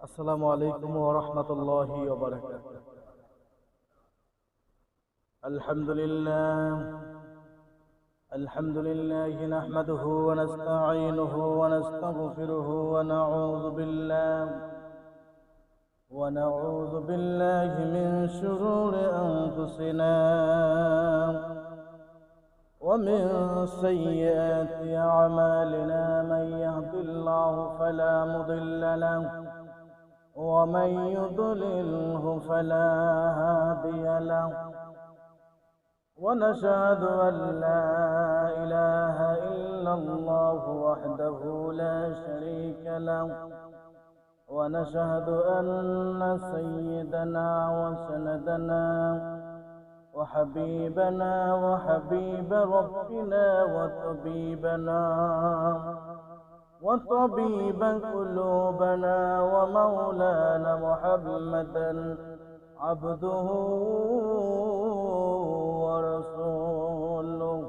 আসসালামু আলাইকুম ওয়া রাহমাতুল্লাহি ওয়া বারাকাতুহু। আলহামদুলিল্লাহ নাহমাদুহু ওয়া নাস্তাঈনুহু ওয়া নাস্তাগফিরুহু ونعوذ بالله من شرور أنفسنا ومن سيئات أعمالنا. من يهد الله فلا مضل له ومن يضلله فلا هادي له. ونشهد أن لا إله إلا الله وحده لا شريك له. ونشهد أن سيدنا وسندنا وحبيبنا وحبيب ربنا وطبيب قلوبنا ومولانا محمدا عبده ورسوله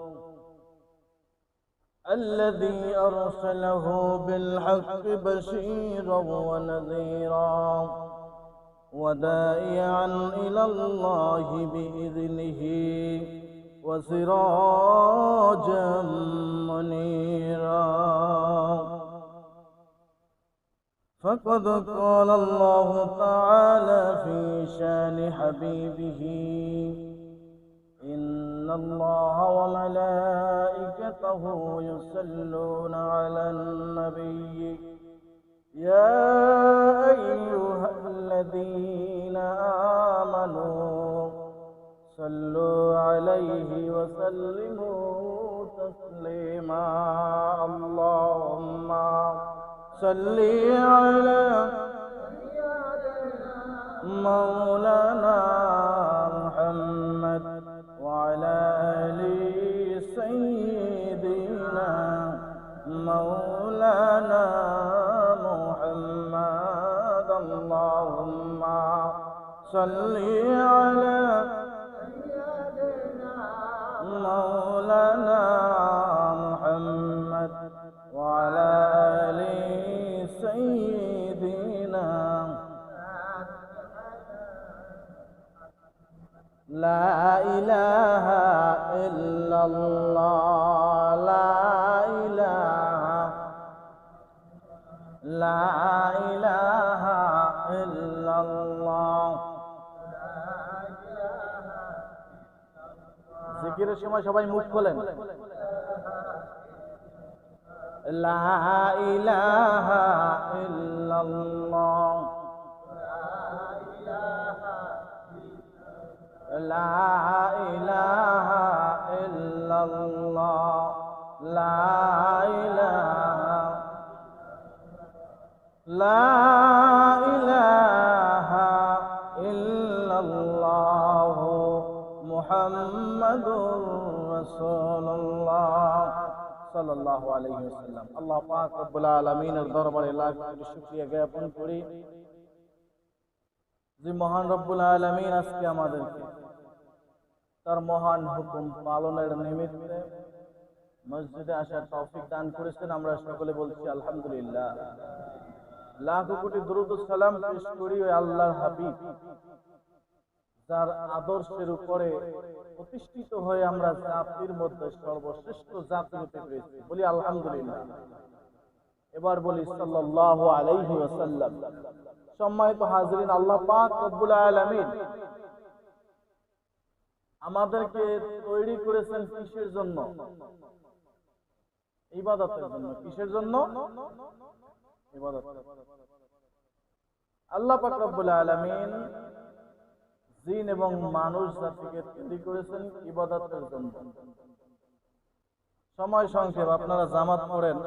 الذي أرسله بالحق بشيرا ونذيرا وداعيا إلى الله بإذنه وسراجا منيرا. فقد قال الله تعالى في شان حبيبه: إن الله وملائكته يصلون على النبي يا أيها الذين آمنوا صلوا عليه وسلموا تسليما. اللهم صل على مولانا محمد وعلى آل سيدنا مولانا محمد. اللهم صل على مولانا محمد وعلى آل سيدنا. لا إله إلا الله لا إله إلا الله. জিকিরের সময় সবাই মুখ খোলেন। লা ইলাহা ইল্লাল্লাহ লা ইলাহা ইল্লাল্লাহ লা ইলাহা ইল্লাল্লাহ মুহাম্মাদুর রাসূলুল্লাহ সাল্লাল্লাহু আলাইহি ওয়াসাল্লাম। আল্লাহ পাক রব্বুল আলামিনের দরবারে লাখ কোটি শুকরিয়া জ্ঞাপন করি যে মহান রব্বুল আলামিন আজকে আমাদেরকে তার মহান হুকুম পালনের নিমিত্তে মসজিদে আসার তৌফিক দান করেছেন। আমরা সকলে বলছি আলহামদুলিল্লাহ। লাখ কোটি দরুদ ও সালাম পেশ করি ওই আল্লাহর হাবিব যার আদর্শের উপরে প্রতিষ্ঠিত হয়ে আমরা জাতির মধ্যে সর্বশ্রেষ্ঠ জাতি হতে পেরেছি। বলি আলহামদুলিল্লাহ। এবার বলি সাল্লাল্লাহু আলাইহি ওয়াসাল্লাম। সম্মানিত হাজিরিন, আল্লাহ পাক রব্বুল আলামিন আমাদেরকে তৈরি করেছেন কিসের জন্য? ইবাদতের জন্য। কিসের জন্য? ইবাদত। আল্লাহ পাক রব্বুল আলামিন জিন এবং মানুষ জাতিকে তৈরি করেছেন ইবাদতের জন্য। সময় সংক্ষেপ, আপনারা জামাত পড়েন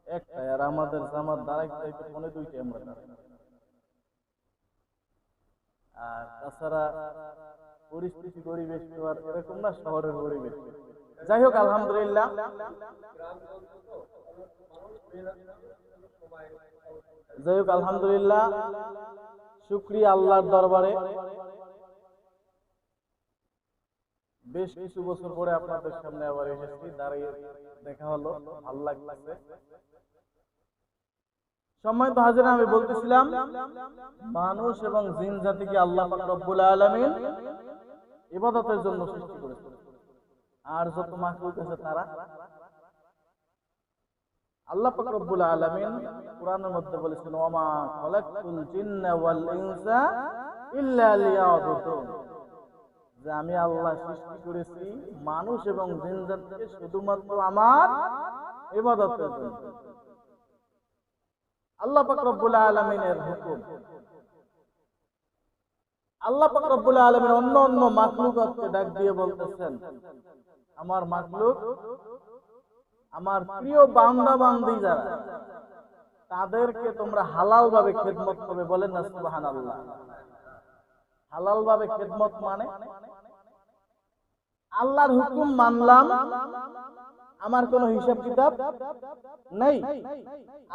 একটাই, আর আমাদের জামাত দাঁড়াইতে পৌনে দুইটাই আমরা দাঁড়াই। আর তাছাড়া পরিস্থিতি পরিবেশ তো আর এরকম না, শহরের পরিবেশ। যাই হোক, আলহামদুলিল্লাহ। শুকরিয়া আল্লাহর দরবারে। বেশ কিছু বছর পরে আপনাদের সামনে আবার এসেছি, দাঁড়িয়ে দেখা হলো, ভালো লাগছে। সম্মানিত হাজির, আমি বলতেছিলাম মানুষ এবং জিন জাতিকে আল্লাহ পাক রব্বুল আলামিন ইবাদতের জন্য সৃষ্টি করেছেন। আর যত মাখলুক আছে তারা, আল্লাহ পাক রব্বুল আলামিন কোরআনের মধ্যে বলেছেন, ওমা খালাকতুল জিন্না ওয়াল ইনসা ইল্লা লিয়াবুদুন, যে আমি আল্লাহ সৃষ্টি করেছি মানুষ এবং জিন জাতিকে শুধুমাত্র আমার ইবাদতের জন্য। আল্লাহ পাক রব্বুল আলামিনের হুকুম, আল্লাহ পাক রব্বুল আলামিন অন্য অন্য মাখলুককে ডাক দিয়ে বলতেছেন, আমার মাখলুক, আমার প্রিয় বান্দা বান্দি যারা, তাদেরকে তোমরা হালাল ভাবে খেদমত করবে। বলেন না সুবহানাল্লাহ। হালাল ভাবে খেদমত মানে আল্লাহর হুকুম মানলাম, আমার কোনো হিসাব কিতাব নেই,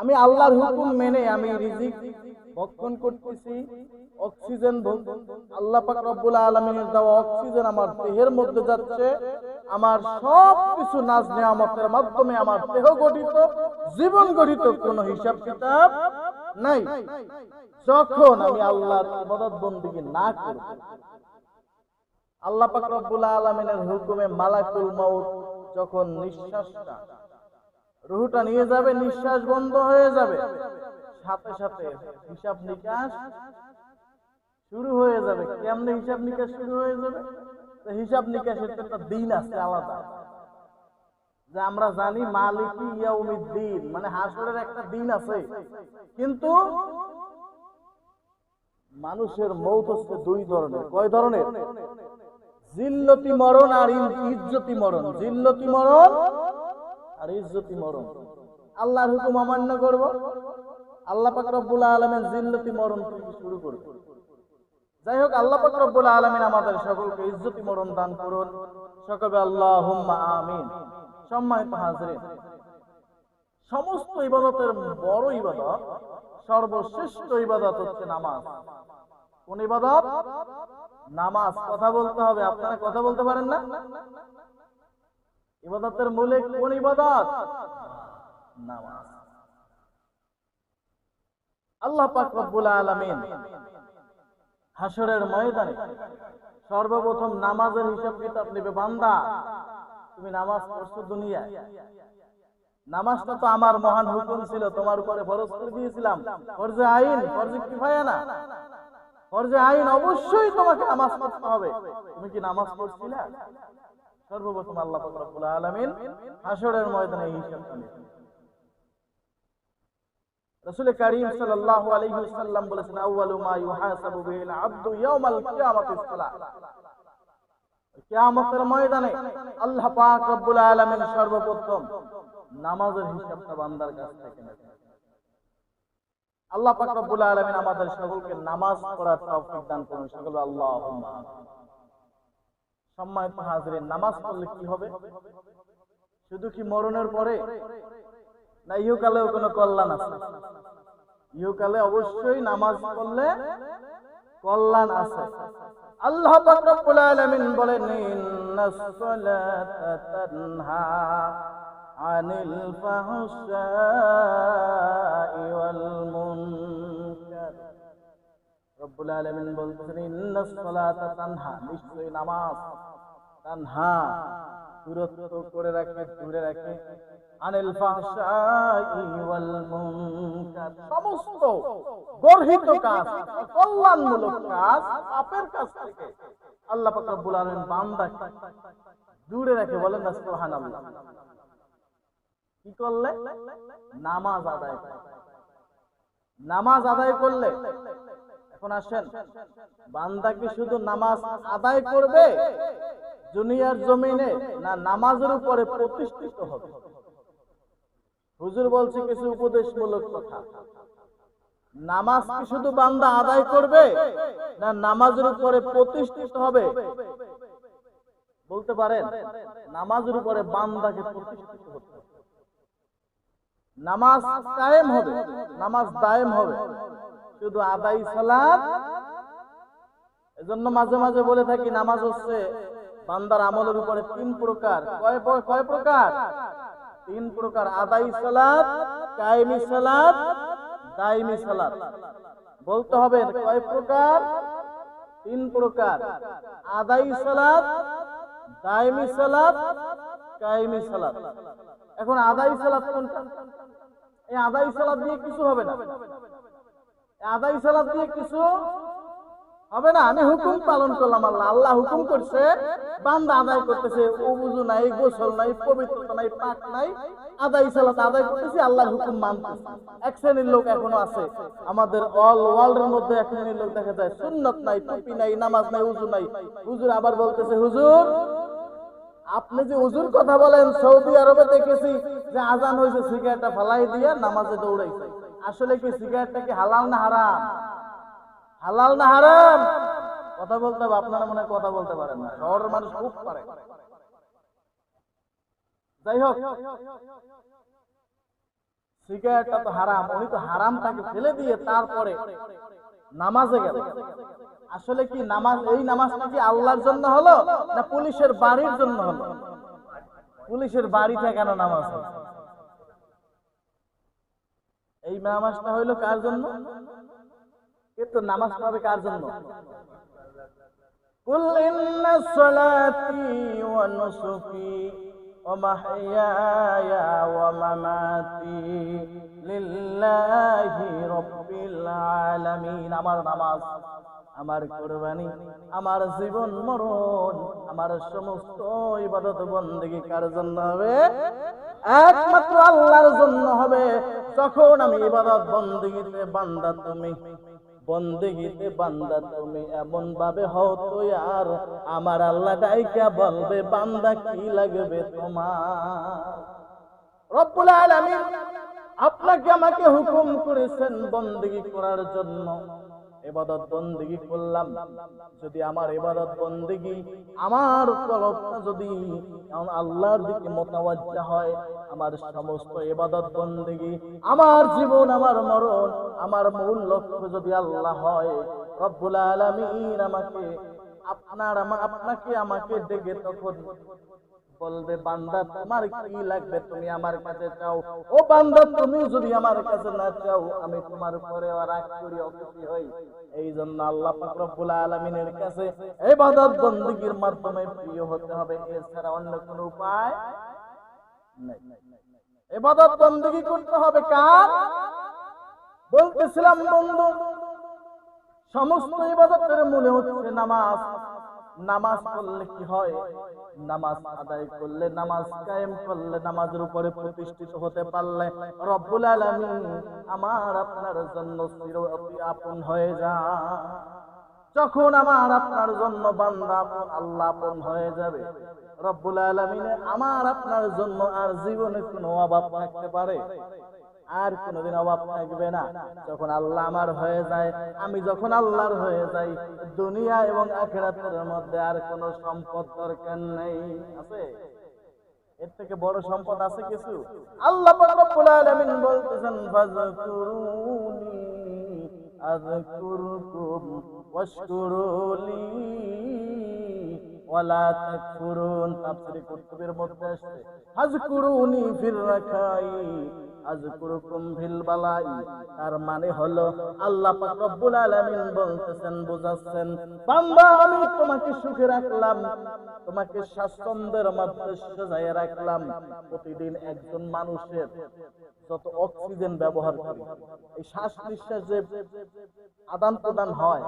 আমি আল্লাহর হুকুম মেনে আমি রিজিক ভক্ষণ করতেছি, অক্সিজেন আল্লাহ পাক রব্বুল আলামিনের দেওয়া অক্সিজেন আমার দেহের মধ্যে যাচ্ছে, আমার সব কিছু নাজ নিয়ামতের মাধ্যমে আমার দেহ গঠিত, জীবন গঠিত, কোনো হিসাব কিতাব নাই। যখন আমি আল্লাহর ইবাদত বন্দেগী না করব, আল্লাহ পাক রব্বুল আলামিনের হুকুমে মালাকুল মউত যখন নিঃশ্বাসটা, রূহটা নিয়ে যাবে, নিঃশ্বাস বন্ধ হয়ে যাবে, সাথে সাথে হিসাব নিকাশ শুরু হয়ে যাবে। কেমনে হিসাব নিকাশ শুরু হয়ে যাবে? হিসাব নিকাশের একটা দিন আছে আলাদা, যে আমরা জানি মালিকি ইয়াউমিদ্দিন, মানে হাসরের একটা দিন আছে। কিন্তু মানুষের মৌত হচ্ছে দুই ধরনের। কয় ধরনের? জিল্লতি মরণ আর ইজ্জতি মরণ। জিল্লতি মরণ আর ইজ্জতি মরণ। আল্লাহর হুকুম অমান্য করব, আল্লাহ পাক রব্বুল আলামিন জিল্লতি মরণ থেকে শুরু করবে। যাই হোক, আল্লাহ পাক রব্বুল আলামিন আমাদের সকলকে ইজ্জতি মরণ দান করুন। সকলে আল্লাহুম্মা আমিন। সম্মানিত হাজিরিন, সমস্ত ইবাদতের বড় ইবাদত, সর্বশ্রেষ্ঠ ইবাদত হচ্ছে নামাজ। কোন ইবাদত? নামাজ। কথা বলতে হবে, আপনারা কথা বলতে পারেন না? ইবাদতের মূলে কোন ইবাদত? নামাজ। আল্লাহ পাক রব্বুল আলামিন হাসরের ময়দানে সর্বপ্রথম নামাজের হিসাব কিতাব নেবে। বান্দা, তুমি নামাজ পড়ছো দুনিয়ায়, নামাজটা তো আমার মহান হুকুম ছিল, তোমার উপরে ফরজ করে দিয়েছিলাম। ফরজে আইন, ফরজে কিফায়া না, ফরজে আইন, অবশ্যই তোমাকে নামাজ পড়তে হবে। তুমি কি নামাজ পড়ছিলে? সর্বপ্রথম আল্লাহ পাক রব্বুল আলামিন হাসরের ময়দানে হিসাবটা নেবে। রাসূল কারীম সাল্লাল্লাহু আলাইহি ওয়াসাল্লাম বলেছেন, আউয়ালু মা ইউহাসাবু বিহিল আবদু ইয়াউমাল কিয়ামাতিস সালাহ। কিয়ামতের ময়দানে আল্লাহ পাক রব্বুল আলামিন সর্বপ্রথম নামাজের হিসাবটা বান্দার কাছ থেকে নেবেন। আল্লাহ পাক রব্বুল আলামিন আমাদের সকলকে নামাজ পড়ার তৌফিক দান করুন। সকলে আল্লাহুম্মা। সম্মানিত হাজিরিন, নামাজ পড়লে কি হবে? শুধু কি মরণের পরে, না ইহকালেও কোনো কল্যাণ আছে? ইহকালে অবশ্যই নামাজ পড়লে কল্যাণ আছে। আল্লাহ পাক রব্বুল আলামিন বলেন, ইন্নাস সালাতা তানহা আনিল ফাহশাই ওয়াল মুনকার। রব্বুল আলামিন বলতেছেন, ইন্নাস সালাতা তানহা, নিশ্চয়ই নামাজ তানহা, দূরত্ব করে রাখে, দূরে রাখে, আনিল ফাহশাই ওয়াল মুনকার, সমস্ত গর্হিত কাজ, কল্যাণমূলক কাজ, পাপের কাজ থেকে আল্লাহ পাক রব্বুল আলামিন বান্দাকে দূরে রাখে। বলেন না সুবহানাল্লাহ। কি করলে? নামাজ আদায় করলে। নামাজ আদায় করলে, এখন আসেন, বান্দা কি শুধু নামাজ আদায় করবে দুনিয়ার জমিনে, না নামাজের উপরে প্রতিষ্ঠিত হবে? হুজুর বলছে কিছু উপদেশমূলক কথা। নামাজ কি শুধু বান্দা আদায় করবে, না নামাজের উপরে প্রতিষ্ঠিত হবে? বলতে পারেন? নামাজের উপরে বান্দাকে প্রতিষ্ঠিত হতে হবে। নামাজ কায়েম হবে, নামাজ দায়েম হবে, শুধু আদায় সালাত। এজন্য মাঝে মাঝে বলে থাকি, নামাজ হচ্ছে বান্দার আমলের উপরে তিন প্রকার। কয় প্রকার? তিন প্রকার। আদায় সালাত, কায়েমি সালাত, দাইমি সালাত। বলতে হবে কয় প্রকার? 3 প্রকার। আদাই সালাত, দাইমি সালাত, কায়েমি সালাত। এখন আদাই সালাত কোনটা? এই আদাই সালাত দিয়ে কিছু হবে না। আদাই সালাত দিয়ে কিছু হবে না। আমি হুকুম পালন করলাম, আল্লাহ হুকুম করছে, বান্দা আদায় করতেছে, ওযু নাই, গোসল নাই, পবিত্রতা নাই, পাক নাই, আদাই সালাত আদায় করতেছি, আল্লাহর হুকুম মানতেছি। এক শ্রেণীর লোক এখনো আছে আমাদের অল ওয়ার্ল্ডের মধ্যে। এক শ্রেণীর লোক দেখা যায় সুন্নাত নাই, টুপি নাই, নামাজ নাই, ওযু নাই। হুজুর আবার বলতেছে, হুজুর আপনি যে ওযুর কথা বলেন, সৌদি আরবে দেখেছি যে আজান হয়েছে সিগারেটটা ফালাই দিয়া নামাজে দৌড়াইছে। আসলে কি সিগারেটটা কি হালাল না হারাম? হালাল না হারাম? কথা বলতে হবে। আপনারা মনে হয় কথা বলতে পারেন না, শহরের মানুষ খুব পারে। যাই হোক, সিগারেটটা তো হারাম, উনি তো হারামটাকে ফেলে দিয়ে তারপরে নামাজে গেল। আসলে কি নামাজ, এই নামাজটা কি আল্লাহর জন্য হলো না পুলিশের বাড়ির জন্য হলো? পুলিশের বাড়িটা কেন নামাজ হলো? এই নামাজটা হইলো কার জন্য? কিন্তু নামাজ পাবে কার জন্য? কুল ইন্না সলাতি ওয়া নুসুকি ওয়া মাহইয়ায়া ওয়া মামাতি লিল্লাহি রাব্বিল আলামিন। আমার নামাজ, আমার কুরবানি, আমার জীবন মরণ, আমার সমস্ত ইবাদত বন্দেগী কার জন্য হবে? একমাত্র আল্লাহর জন্য হবে। যখন আমি ইবাদত বন্দেগীতে বান্দা তুমি, বন্দেগীতে বান্দা তুমি এমন ভাবে হও তো আর আমার আল্লাহ ডাইকা বলবে, বান্দা কি লাগবে তোমার? রব্বুল আলামিন আপনাকে আমাকে হুকুম করেছেন বন্দেগী করার জন্য। ইবাদত বন্দেগী করলাম, যদি আমার ইবাদত বন্দেগী, আমার কলবটা যদি আল্লাহর দিকে মুতাওয়াজ্জা হয়, আমার সমস্ত ইবাদত বন্দেগী, আমার জীবন, আমার মরণ, আমার মূল লক্ষ্য যদি আল্লাহ হয়, রব্বুল আলামিন আপনাকে আমাকে ডেকে তখন বলবে, বান্দা তোমার কি লাগবে, তুমি আমার কাছে চাও। ও বান্দা, তুমি যদি আমার কাছে না চাও, আমি তোমার উপরে রাগ করি, অখুশি হই। এই জন্য আল্লাহ পাক রব্বুল আলামিনের কাছে ইবাদত বন্দেগীর মাধ্যমে প্রিয় হতে হবে, এছাড়া অন্য কোনো উপায় নাই। ইবাদত বন্দেগী করতে হবে কার? বলতেছিলাম বন্ধু, সমস্ত ইবাদতের মূলে হচ্ছে নামাজ। নামাজ পড়লে কি হয়? নামাজ আদায় করলে, নামাজ কায়েম করলে, নামাজের উপরে প্রতিষ্ঠিত হতে পারলে রব্বুল আলামিন আমার আপনার জন্য চিরঅতি আপন হয়ে যায়। যখন আমার আপনার জন্য বান্দা আপন, আল্লাহ আপন হয়ে যাবে, রব্বুল আলামিন আমার আপনার জন্য আর জীবনে কোনো অভাব থাকতে পারে? আর কোনোদিন অভাব থাকবে না। যখন আল্লাহ আমার হয়ে যায়, আমি যখন আল্লাহর হয়ে যাই, দুনিয়া এবং আখিরাতের মধ্যে আর কোনো সম্পদ দরকার নেই। আছে? এর থেকে বড় সম্পদ আছে কিছু? আল্লাহ পাক রব্বুল আলামিন বলতেছেন, ফাযকুরুনি আযকুরকুম ওয়াশকুরুলি ওয়ালা তাকফুরুন। তাফসীরে কুতুবের মধ্যে আসছে, ফাযকুরুনি ফির রাখাই আযকুরকুম ফিল বালাই। তার মানে হলো আল্লাহ পাক রব্বুল আলামিন বলতেছেন, বুঝাচ্ছেন, বান্দা আমি তোমাকে সুখে রাখলাম, তোমাকে স্বাচ্ছন্দ্যের মধ্যে সাজায় রাখলাম। প্রতিদিন একজন মানুষের যত অক্সিজেন ব্যবহার করে, এই শ্বাস নিঃশ্বাস যে আদান প্রদান হয়,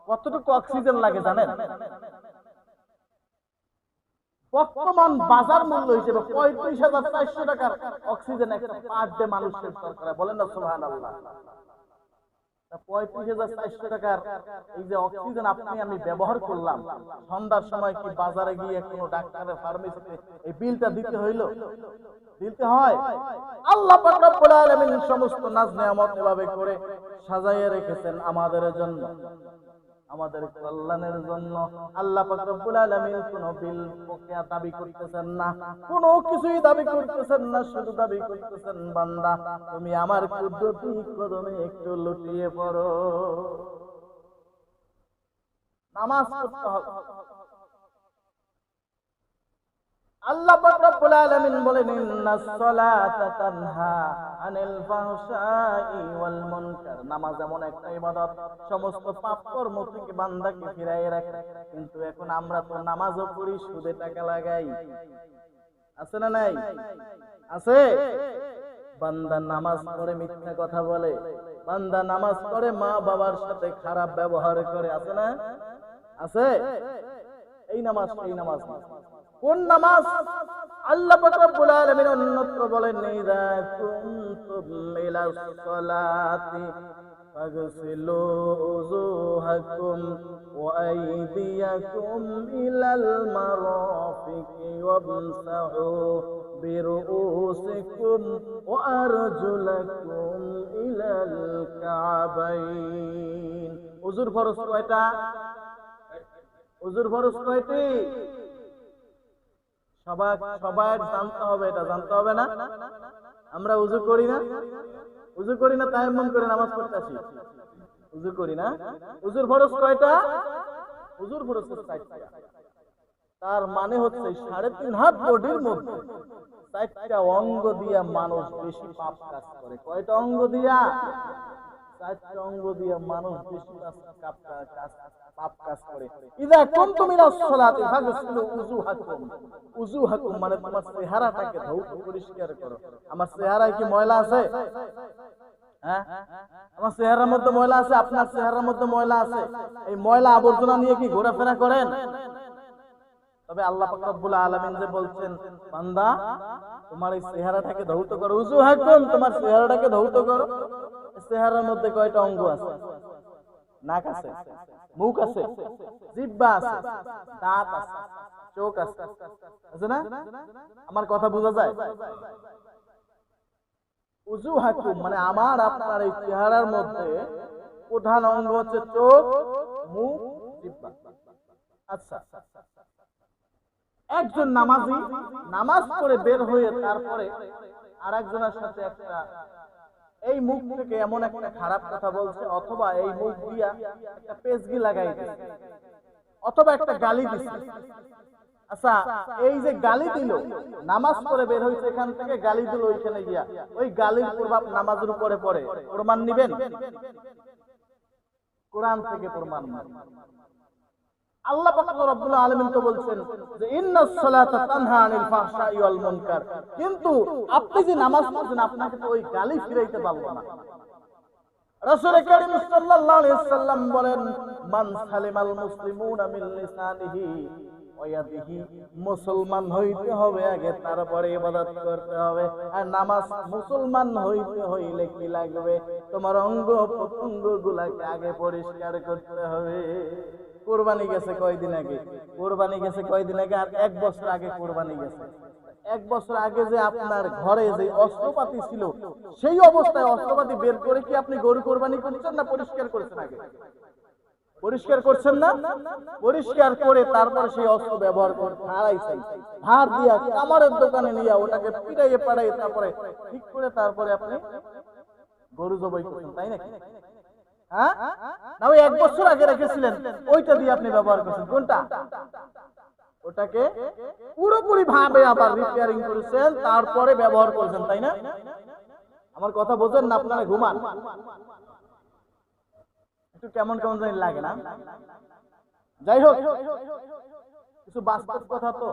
কতটুকু অক্সিজেন লাগে জানেন? বর্তমান বাজার মূল্য হিসেবে 35,400 টাকার অক্সিজেন একটা পার ডে মানুষের দরকার। বলেন না সুবহানাল্লাহ। 35,400 টাকার এই যে অক্সিজেন আপনি আমি ব্যবহার করলাম, সন্ধ্যার সময় কি বাজারে গিয়ে কোনো ডাক্তারের ফার্মেসিতে এই বিলটা দিতে হইলো? দিতে হয়? আল্লাহ পাক রব্বুল আলামিন সমস্ত নাজ নেয়ামত এভাবে করে সাজাইয়া রেখেছেন আমাদের জন্য, আমাদের কল্যাণের জন্য। আল্লাহ পাক রব্বুল আলামিন কোনো বিল বকেয়া দাবি করতেছেন না, কোনো কিছুই দাবি করতেছেন না, শুধু দাবি করতেছেন, বান্দা তুমি আমার কুদরতি কদমে একটু লুটিয়ে পড়ো। নামাজ পড়তে হবে। আল্লাহ পাক রব্বুল আলামিন বলেন ইন্নাস সালাতা তানহা আনিল ফাহশাই ওয়াল মুনকার। নামাজ এমন একটা ইবাদত সমস্ত পাপ কর্ম থেকে বান্দাকে ফিরাইয়ে রাখে। কিন্তু এখন আমরা তো নামাজও পড়ি, সুদে টাকা লাগাই। আছে না নাই? আছে। বান্দা নামাজ পড়ে মিথ্যা কথা বলে, বান্দা নামাজ পড়ে মা বাবার সাথে খারাপ ব্যবহার করে। আছে না? আছে। এই নামাজ এই নামাজ না। কোন নামাজ? আল্লাহ পাক রব্বুল আলামিন অন্যত্র বলেন ইযা কুনতুম ইলাস সালাতি ফাগসিলু উযুহাকুম ওয়া আইদিয়াকুম ইলাল মারাফিকি ওয়ামসাহু বিরুউসিকুম ওয়া আরজুলাকুম ইলাল কাবাইন। ওযুর ফরজ কয়টা? ওযুর ফরজ কয়টি? সবাই জানতে হবে, এটা জানতে হবে না? আমরা উযু করি না? উযু করি না, তায়াম্মুম করে নামাজ পড়তে আসি। উযু করি না? উযুর ফরজ কয়টা? উযুর ফরজ 4টা। তার মানে হচ্ছে 3.5 হাত বডির মধ্যে 4টা অঙ্গ দিয়া মানুষ বেশি পাপ কাজ করে। কয়টা অঙ্গ দিয়া? 4টা অঙ্গ দিয়া মানুষ বেশি পাপ কাজ করে। ইযা কুনতুম ইলাস সালাতি ফাগসিলু উযুহাকুম। উযুহাকুম মানে তোমার চেহারাটাকে ধৌত পরিষ্কার করো। আমার চেহারায় কি ময়লা আছে? হ্যাঁ, আমার চেহারার মধ্যে ময়লা আছে, আপনার চেহারার মধ্যে ময়লা আছে। এই ময়লা আবর্জনা নিয়ে কি ঘোরাফেরা করেন? তবে আল্লাহ পাক রব্বুল আলামিন যে বলছেন বান্দা তোমার এই চেহারাটাকে ধৌত করো। উযুহাকুম তোমার চেহারাটাকে ধৌত করো। চেহারার মধ্যে কয়টা অঙ্গ আছে? নাক আছে, মুখ আছে, জিহ্বা আছে, দাঁত আছে, চোখ আছে। আছে না? আমার কথা বোঝা যায়? উযুহাকুম মানে আমার আপনার এই চেহারার মধ্যে প্রধান অঙ্গ হচ্ছে চোখ, মুখ, জিহ্বা। আচ্ছা, একজন নামাজি নামাজ পড়ে বের হয়ে তারপরে আরেকজনের সাথে একটা এই মুখ থেকে এমন একটা খারাপ কথা বলছে, অথবা এই মুখ দিয়া একটা পেজগি লাগাই দিচ্ছে, অথবা একটা গালি দিচ্ছে। আচ্ছা, এই যে গালি দিল, নামাজ পড়ে বের হইছে, এখান থেকে গালি দিল ওইখানে গিয়া, ওই গালির প্রভাব নামাজের উপরে পড়ে। প্রমাণ নিবেন? কোরআন থেকে প্রমাণ নেন। আল্লাহ পাক রব্বুল আলামিন তো বলছেন যে ইন্নাস সালাতা তানহা আনিল ফাহশাই ওয়াল মুনকার। কিন্তু আপনি যে নামাজ পড়ছেন আপনাকে তো ওই গালি ফিরাইতে পারলো না। রাসূল কারীম সাল্লাল্লাহু আলাইহি ওয়াসাল্লাম বলেন মান সালিমাল মুসলিমুনা মিন লিসানিহি ওয়া ইয়াদিহি। মুসলমান হইতে হবে আগে, তারপরে ইবাদত করতে হবে। আর নামাজ মুসলমান হইতে হইলে কি লাগবে? তোমার অঙ্গ প্রত্যঙ্গগুলোকে আগে পরিষ্কার করতে হবে। কোরবানি গেছে কয়দিন আগে? কোরবানি গেছে কয়দিন আগে? আর 1 বছর আগে কোরবানি গেছে। 1 বছর আগে যে আপনার ঘরে যে অস্ত্রপাতি ছিল, সেই অবস্থায় অস্ত্রপাতি বের করে কি আপনি গরু কোরবানি করছেন না পরিষ্কার করছেন? আগে পরিষ্কার করছেন না? পরিষ্কার করে তারপরে সেই অস্ত্র ব্যবহার করতে হারাইছেন, ধার দিয়া কামারের দোকানে নিয়ে ওটাকে পিটাইয়ে পাড়াইয়ে তারপরে ঠিক করে তারপরে আপনি গরু জবাই করছেন, তাই নাকি? হ্যাঁ, না ওই 1 বছর আগে রেখেছিলেন ওইটা দিয়ে আপনি ব্যবহার করছেন। কোনটা? ওটাকে পুরোপুরি ভাবে আবার রিপেয়ারিং করেছেন, তারপরে ব্যবহার করেছেন, তাই না? আমার কথা বোঝেন না? আপনারা ঘুমান, একটু কেমন কেমন জানি লাগে না? যাই হোক, কিছু বাস্তব কথা তো।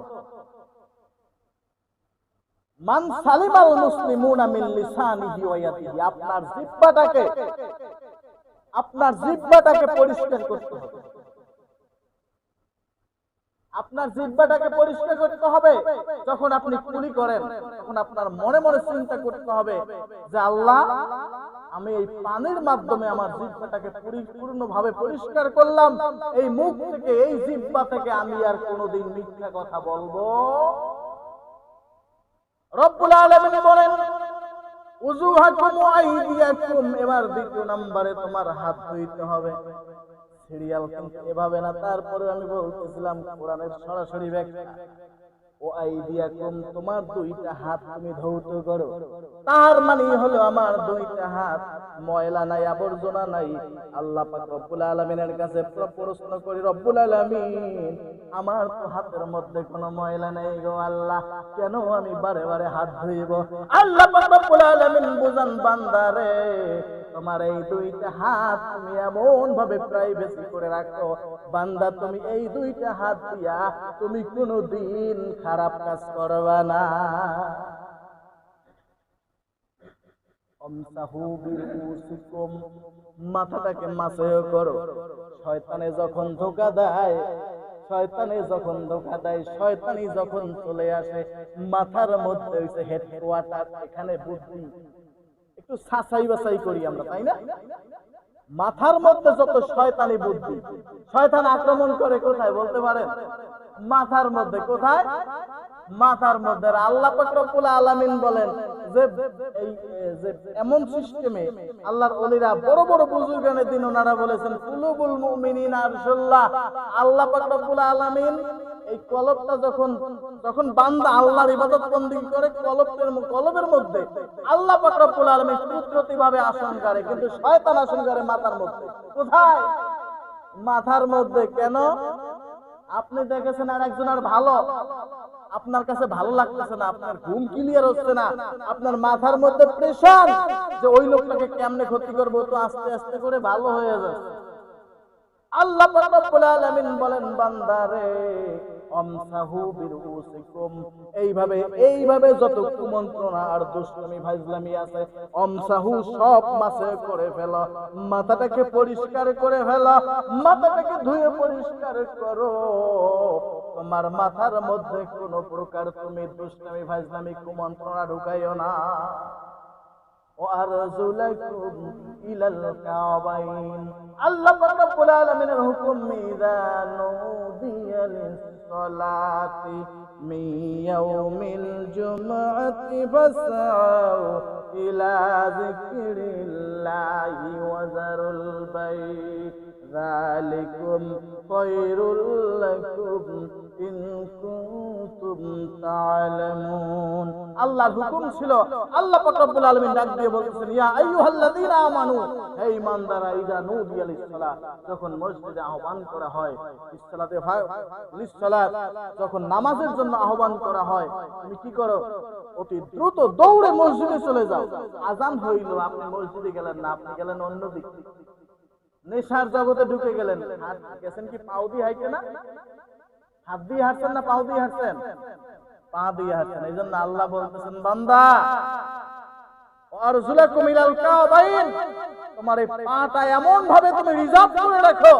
মান সালিমাল মুসলিমুনা মিন লিসানিহি ওয়া ইয়াদিহি। আপনার জিহ্বাটাকে পরিষ্কার করতে হবে। আপনার জিহ্বাটাকে পরিষ্কার করতে হবে। যখন আপনি কুলি করেন তখন আপনার মনে মনে চিন্তা করতে হবে যে আল্লাহ, আমি এই পানির মাধ্যমে আমার জিহ্বাটাকে পরিপূর্ণভাবে পরিষ্কার করলাম। এই মুখ থেকে, এই জিহ্বা থেকে আমি আর কোনোদিন মিথ্যা কথা বলবো। রব্বুল আলামিন বলেন উযুহাকুম ওয়া আইদিয়াকুম। এবার 2 নম্বরে তোমার হাত ধুইতে হবে। সিরিয়াল কিন্তু এভাবে না। তারপরে আমি বলতেছিলাম কোরআনের সরাসরি ব্যাখ্যা। ও আইদিয়াকুম, তোমার দুইটা হাত তুমি ধৌত করো। তার মানে হলো আমার দুইটা হাত ময়লা নাই, আবর্জনা নাই। আল্লাহ পাক রব্বুল আলামিনের কাছে প্রশ্ন করি, রব্বুল আলামিন আমার তো হাতের মধ্যে কোনো ময়লা নেই গো আল্লাহ, কেন আমি বারে বারে হাত ধুইব? আল্লাহ পাক রব্বুল আলামিন বুঝান বান্দারে, তোমার এই দুইটা হাত তুমি এমন ভাবে প্রাইভেসি করে রাখো বান্দা, তুমি এই দুইটা হাত দিয়া তুমি কোনোদিন খারাপ কাজ করবা না। আমসাহু বিরুসিকুম, মাথাটাকে মাসহ করো। শয়তানে যখন ধোঁকা দেয়, শয়তানি যখন চলে আসে মাথার মধ্যে হইছে হেডকোয়ার্টার, এখানে বুদ্ধি। একটু ছাছাই বাছাই করি আমরা, তাই না? মাথার মধ্যে যত শয়তানি বুদ্ধি, শয়তান আক্রমণ করে কোথায় বলতে পারেন? মাথার মধ্যে। কোথায়? মাথার মধ্যে। আল্লাহ পাক রব্বুল আলামিন বলেন যে এই যে এমন সিস্টেমে আল্লাহর ওলিরা বড় বড় বুজুর্গানের দিন ওনারা বলেছেন কুলুবুল মুমিনিনা আরশুল্লাহ। আল্লাহ পাক রব্বুল আলামিন এই কলবটা যখন বান্দা আল্লাহর ইবাদত বন্দেগী করে, কলবের মধ্যে আল্লাহ পাক রব্বুল আলামিন কুদরতিভাবে আসন করে, কিন্তু শয়তান আসন করে মাথার মধ্যে। কোথায়? মাথার মধ্যে। কেন? আপনি দেখেছেন আর একজনের ভালো, আপনার কাছে ভালো লাগতেছে না, আপনার ঘুম ক্লিয়ার হচ্ছে না, আপনার মাথার মধ্যে প্রেশার যে ওই লোকটাকে কেমনে ক্ষতি করবো, তো আস্তে আস্তে করে ভালো হয়ে যাচ্ছে। আল্লাহ পাক রব্বুল আলামিন বলেন বান্দারে আমসাহু বিরুসিকুম, এইভাবে যত কুমন্ত্রণা আর দুষ্টমি ফাজলামি আছে আমসাহু সব মাসে করে ফেলো, মাথাটাকে পরিষ্কার করে ফেলো, মাথাটাকে ধুয়ে পরিষ্কার করো। তোমার মাথার মধ্যে কোন প্রকার তুমি দুষ্টমি ফাজলামি কুমন্ত্রণা ঢুকাইও না। وأرجلكم إلى الكعبين, আল্লাহ পাক রব্বুল আলামিনের হুকুম, ইযা নুদিয়া লিস-সালাতি মিন ইয়াউমিল জুমআতি ফাসআউ ইলা যিকরিল্লাহি ওয়া যারুল বাইত, যালিকুম খায়রুল লাকুম ইন কুনতুম তা'লামুন। আল্লাহর হুকুম ছিল, আল্লাহ পাক রব্বুল আলামিন ডাক দিয়ে বলতেছেন, ইয়া আইয়ুহাল্লাযীনা আমানু, হে ঈমানদাররা, ইযা নুদিয়া লিস-সালাত, যখন মসজিদে আহ্বান করা হয়, লিস-সালাত, যখন নামাজের জন্য আহ্বান করা হয়, তুমি কি করো? অতি দ্রুত দৌড়ে মসজিদে চলে যাও। আযান হইল, আপনি মসজিদে গেলেন না, আপনি গেলেন অন্যদিকে, নেশার জগতে ঢুকে গেলেন। আর গেছেন কি পাও দিয়ে হাইটে না? হাত দিয়ে হাঁটছেন না পাও দিয়ে হাঁটছেন? পা দিয়ে হাঁটছেন। এই জন্য আল্লাহ বলতেছেন বান্দা আরজুলাকুম ইলাল কাবাইন, তোমার এই পাটা এমন ভাবে তুমি রিজার্ভ করে রাখো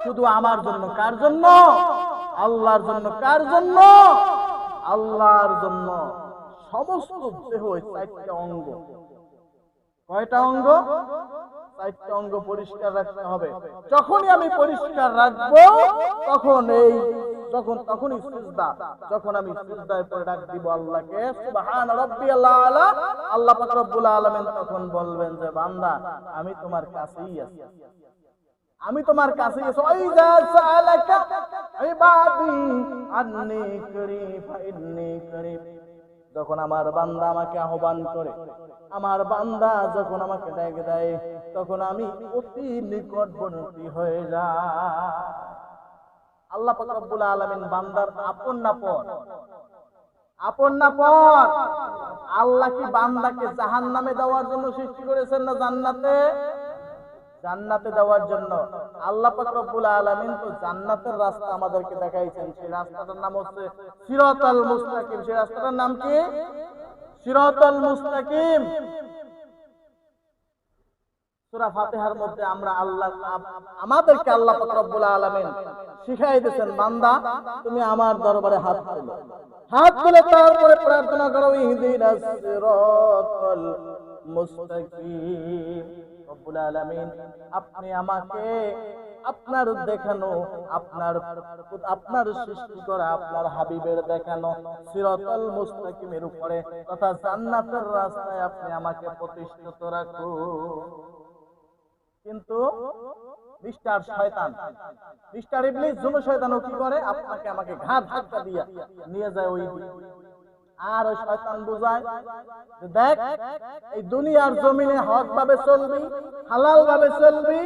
শুধু আমার জন্য। কার জন্য? আল্লাহর জন্য। কার জন্য? আল্লাহর জন্য। সমস্ত দেহ চারটা অঙ্গ। কয়টা অঙ্গ? চারটা অঙ্গ পরিষ্কার রাখতে হবে। যখনই আমি পরিষ্কার রাখবো তখনই সিজদা, যখন আমি সিজদায় পড়ে ডাক দিব আল্লাহকে, সুবহান রাব্বিয়াল আলা, আল্লাহ পাক রব্বুল আলামিন তখন বলবেন যে বান্দা আমি তোমার কাছেই আছি, আমি তোমার কাছেই আছি। ওয়াইযা সাআলাকা ইবাদি আন্নী কারীব ফাইন্নী কারীব, যখন আমার বান্দা আমাকে আহ্বান করে, আমার বান্দা যখন আমাকে ডাক দেয়, তখন আমি অতি নিকটবর্তী হয়ে যাই। আল্লাহ পাক রব্বুল আলামিন বান্দার আপন না পর? আপন না পর? আল্লাহ কি বান্দাকে জাহান্নামে দেওয়ার জন্য সৃষ্টি করেছেন না জান্নাতে? জান্নাতে দেওয়ার জন্য। আল্লাহ পাক রব্বুল আলামিন তো জান্নাতের রাস্তা আমাদেরকে দেখাইছেন। সেই রাস্তাটার নাম হচ্ছে সিরাতাল মুস্তাকিম। সেই রাস্তাটার নাম কি? সিরাতাল মুস্তাকিম। সূরা ফাতিহার মধ্যে আমাদেরকে আল্লাহ পাক রব্বুল আলামিন শিখাই দিয়েছেন, বান্দা তুমি আমার দরবারে হাত তুলো, হাত তুলে তারপরে প্রার্থনা করো, ইহদিনাস সিরাতাল মুস্তাকিম। রব্বুল আলামিন আপনি আমাকে আপনার দেখানো, আপনার সৃষ্টি করা, আপনার হাবিবের দেখানো সিরাতাল মুস্তাকিমের উপরে তথা জান্নাতের রাস্তায় আপনি আমাকে প্রতিষ্ঠিত রাখুন। কিন্তু মিস্টার শয়তান, মিস্টার ইবলিস যুম শয়তান কি করে, আপনাকে আমাকে ঘাট ধাক্কা দিয়া নিয়ে যায় ওই দিকে। আর ওই শয়তান বুঝায় যে দেখ, এই দুনিয়ার জমিনে হক ভাবে চলবি, হালাল ভাবে চলবি,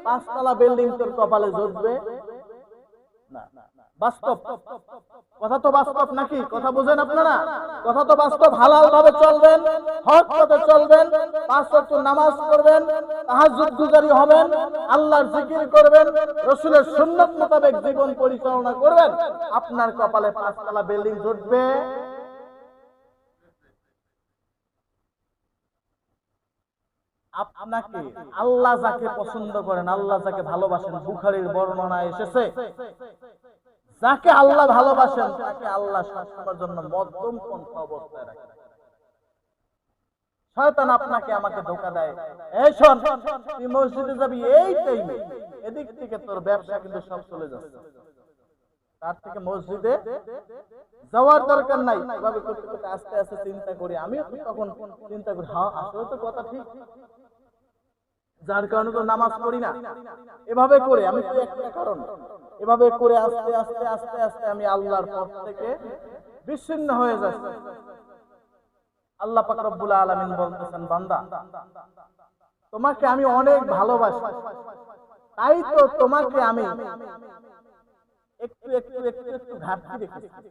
5 তলা বিল্ডিং তোর কপালে জুটবে না। বাস্তব কথা তো বাস্তব নাকি? কথা বুঝেন আপনারা? কথা তো বাস্তব। হালাল ভাবে চলবেন, হক পথে চলবেন, 5 ওয়াক্ত নামাজ পড়বেন, তাহাজ্জুদ গুজারি হবেন, আল্লাহর জিকির করবেন, রাসূলের সুন্নাত মোতাবেক জীবন পরিচালনা করবেন, আপনার কপালে 5 তলা বিল্ডিং জুটবে। আপনাকে আল্লাহ যাকে পছন্দ করেন, আল্লাহ যাকে ভালোবাসেন, বুখারীর বর্ণনা এসেছে, যাকে আল্লাহ ভালোবাসেন তাকে আল্লাহ সবসময়ের জন্য মধ্যম পন্থা অবস্থায় রাখেন। শয়তান আপনাকে আমাকে ধোঁকা দেয়, এই শোন তুই মসজিদে যাবি এই টাইমে, এদিক থেকে তোর ব্যবসা কিন্তু সব চলে যাচ্ছে, তার থেকে মসজিদে যাওয়ার দরকার নাই। এভাবে করতে করতে আস্তে আস্তে চিন্তা করি, আমিও তখন চিন্তা করি, হ্যাঁ আসলে তো কথা ঠিক, যার কারণে তো নামাজ পড়ি না। এভাবে করে আমি তো একটা কারণ, এভাবে করে আস্তে আস্তে আস্তে আস্তে আমি আল্লাহর পথ থেকে বিচ্ছিন্ন হয়ে যাচ্ছি। আল্লাহ পাক রব্বুল আলামিন বলতেছেন, বান্দা তোমাকে আমি অনেক ভালোবাসি, তাই তো তোমাকে আমি একটু একটু একটু একটু ঘাটতি রেখেছি।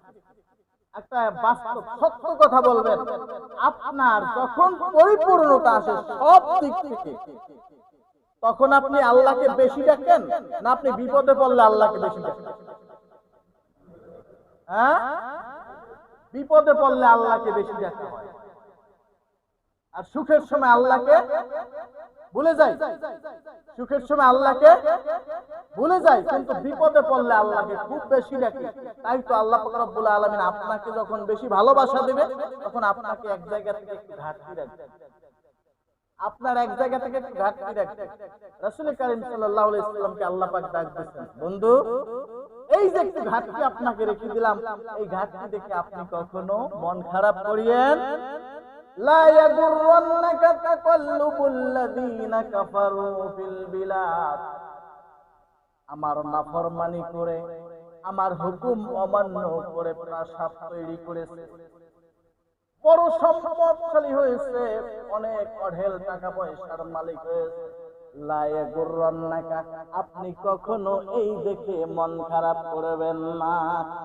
একটা বাস্তব সত্য কথা বলবেন, আপনার যখন পরিপূর্ণতা আসে সব দিক থেকে, তখন আপনি আল্লাহকে বেশি ডাকেন না আপনি বিপদে পড়লে আল্লাহকে বেশি ডাকেন? হ্যাঁ, বিপদে পড়লে আল্লাহকে বেশি ডাকা হয়, আর সুখের সময় আল্লাহকে ভুলে যায়। সুখের সময় আল্লাহকে ভুলে যায়, কিন্তু বিপদে পড়লে আল্লাহকে খুব বেশি ডাকে। তাই তো আল্লাহ পাক রব্বুল আলামিন আপনাকে যখন বেশি ভালোবাসা দেবে, তখন আপনাকে এক জায়গা থেকে একটু ঘাটতি রাখবে, আপনার এক জায়গা থেকে একটু ঘাটতি রাখবে। রাসূল কারীম সাল্লাল্লাহু আলাইহি ওয়াসাল্লামকে আল্লাহ পাক ডাক দিয়েছেন, বন্ধু এই যে একটু ঘাটতি আপনাকে রেখে দিলাম, এই ঘাটতি দেখে আপনি কখনো মন খারাপ করিয়েন লা ইয়াগুররান্নাকা তাকাল্লুবুল লাযীনা কাফারু ফিল বিলাদ। আমার নাফরমানি করে, আমার হুকুম অমান্য করে প্রাসাদ তৈরি করেছে, বড় সম্পদশালী হয়েছে, অনেক অঢেল টাকা পয়সার মালিক হয়েছে, লা ইয়াগুররান্নাকা, আপনি কখনো এই দেখে মন খারাপ করবেন না।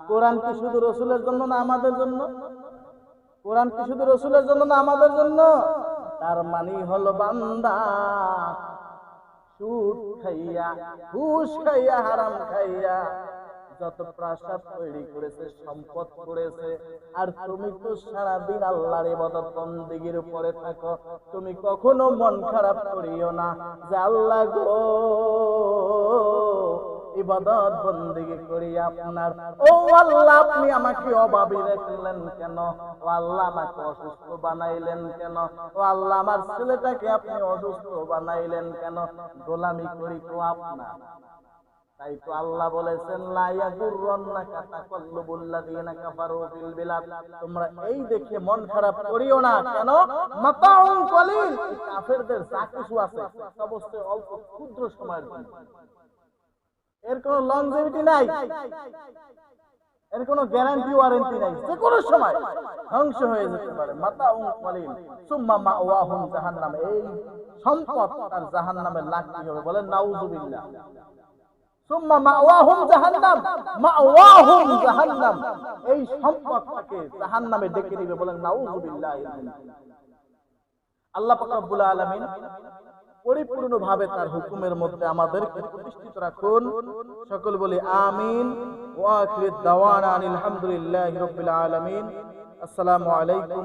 কোরআন কি শুধু রাসূলের জন্য না আমাদের জন্য? কোরআন কি শুধু রাসূলের জন্য না আমাদের জন্য? তার মানে হলো বান্দা সুদ খাইয়া, ঘুষ খাইয়া, হারাম খাইয়া যত প্রাসাদ তৈরি করেছে, সম্পদ করেছে, আর তুমি তো সারাদিন আল্লাহর ইবাদত বন্দেগীর উপরে থাকো, তুমি কখনো মন খারাপ করিও না যে আল্লাহ গো ইবাদত বন্দেগী করি আপনার, ও আল্লাহ আপনি আমাকে অভাবী রাখলেন কেন, ও আল্লাহ আমাকে অসুস্থ বানাইলেন কেন, ও আল্লাহ আমার ছেলেটাকে আপনি অসুস্থ বানাইলেন কেন, গোলামি করি তো আপনার। তাই তো আল্লাহ বলেছেন, লা ইয়াগুররান্নাকা তাকাল্লুবুল লাযীনা কাফারু ফিল বিলাদ, তোমরা এই দেখে মন খারাপ করিও না। কেন? মাতাউন কলিল, কাফেরদের যা কিছু আছে অবশ্যই অল্প ক্ষুদ্র সময়ের জন্য, এর কোনো লংজিভিটি নাই, এর কোনো গ্যারান্টি ওয়ারেন্টি নাই, যে কোনো সময় ধ্বংস হয়ে যেতে পারে। মাতাউন কলিল সুম্মা মাওয়াহুম জাহান্নাম, এই সম্পদ আর জাহান্নামের লাকড়ি হবে। বলেন নাউযুবিল্লাহ। সুম্মা মাওয়াহুম জাহান্নাম, মাওয়াহুম জাহান্নাম, এই সম্পদটাকে জাহান্নামে ডেকে দিবে। বলেন নাউযুবিল্লাহ। আল্লাহ পাক রব্বুল আলামিন পরিপূর্ণভাবে তার হুকুমের মধ্যে আমাদেরকে প্রতিষ্ঠিত রাখুন। সকল বলি আমিন। ওয়া আখিরু দাওয়ানা আলহামদুলিল্লাহি রাব্বিল আলামিন। আসসালামু আলাইকুম।